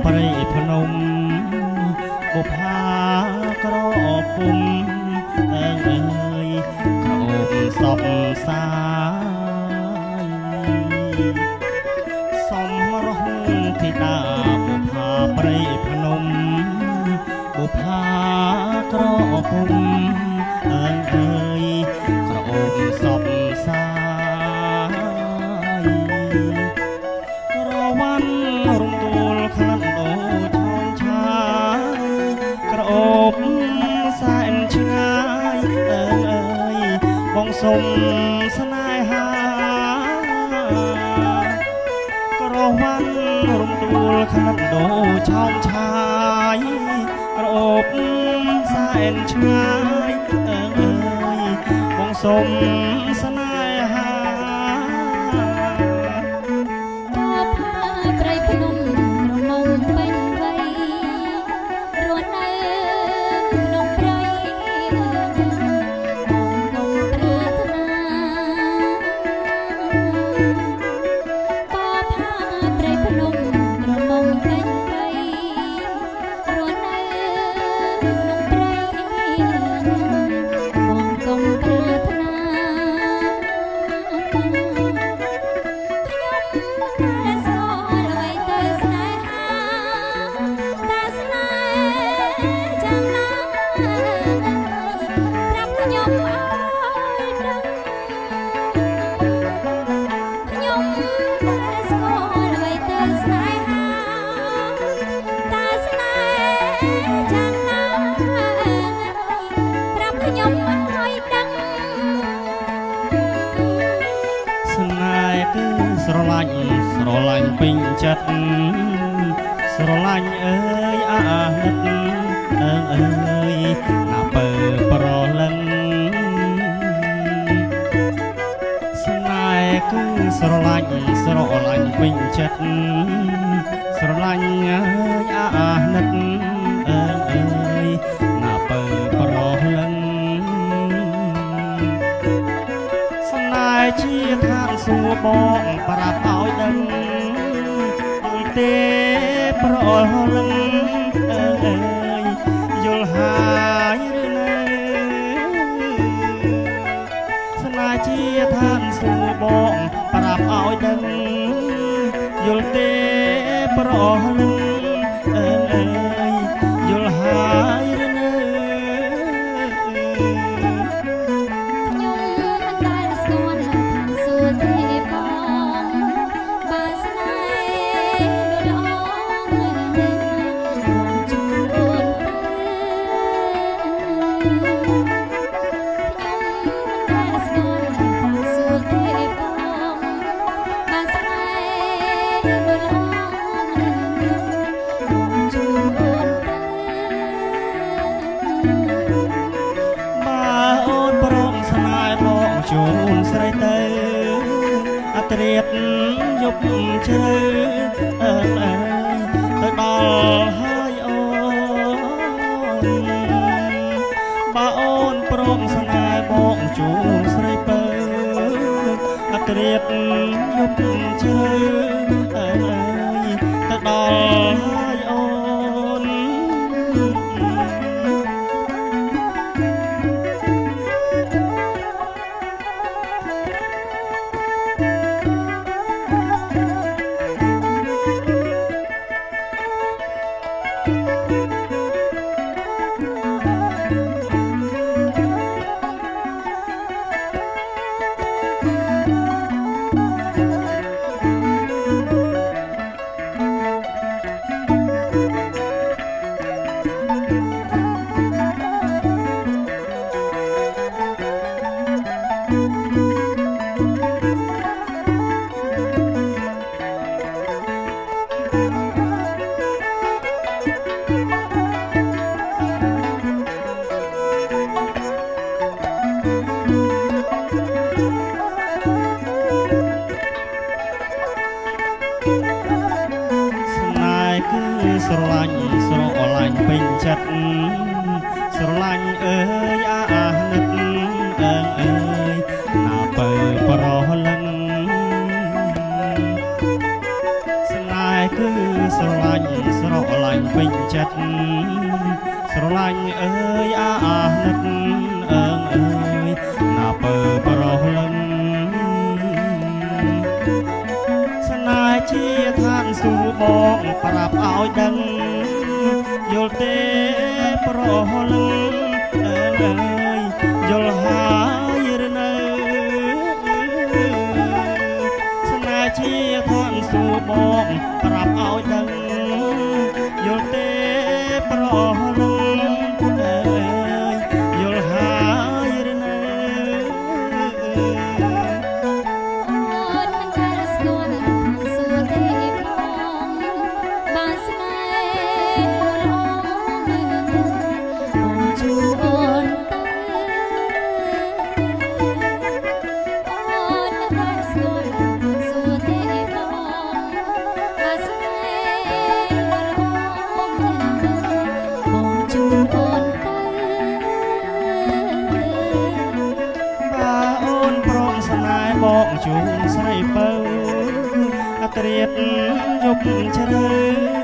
ព្រៃភ្នំបុប្ផាក្រពុំអើយក្រអូបសពសាយសំរងធីតាបុប្ផាព្រៃភ្នំបុប្ផាក្រពុំអើយក្រអូបសពសាយក្រវ៉ាន់រំដួលខ្លាំងដូរឆោមឆាយក្រអូបសែនឆ្ងាយអើយបងសុំស្នេហាក្រវ៉ាន់រំដួលខ្លាំងដូរឆោមឆាយក្រអូបសែនឆ្ងាយអើយបងសុំស្នេហាស្រឡាញ់ពេញចិត្តស្រឡាញ់អើយអាណិតអើយណាពើប្រលឹងស្នេហ៍គឺស្រឡាញ់ពេញចិត្តស្រឡាញ់អើយអាណិតអើយណាពើប្រលឹងស្នេហ៍ជាឋានសួគ៌បងប្រាប់ឲ្យដឹងទេប្រលឹងអើយយល់ហើយឬនៅស្នេហ៍ជាឋានសួគ៌បងប្រាប់ឲ្យដឹងយល់ទេប្រលឹងអើយយល់ហើយឬនៅជូនស្រីទៅអត្រៀតយប់ជ្រៅអើយទៅដល់ហើយអូនបើអូនព្រមស្នេហ៍បងជូនស្រីទៅអត្រៀតយប់ជ្រៅអើយទៅដល់ហើយអូនស្រឡាញ់ពេញចិត្តស្រឡាញ់អើយអាណិតអើយណាពើប្រលឹងស្នេហ៍គឺ ស្រឡាញ់ស្រឡាញ់ពេញចិត្តស្រឡាញ់អើយអាណិតអើយណាពើប្រោះលឹមស្នេហ៍ជាឋានសួគ៌បងប្រាប់ឲ្យដឹងយល់ទេប្រោះលឹមអើយយល់ហើយឬនៅស្នេហ៍ជាឋានសួគ៌បងប្រាប់ឲ្យដឹងយល់ទេប្រោះលឹមអើយយល់ហើយឬនៅ បងជូនស្រីបើអត្រៀតយប់ជ្រៅ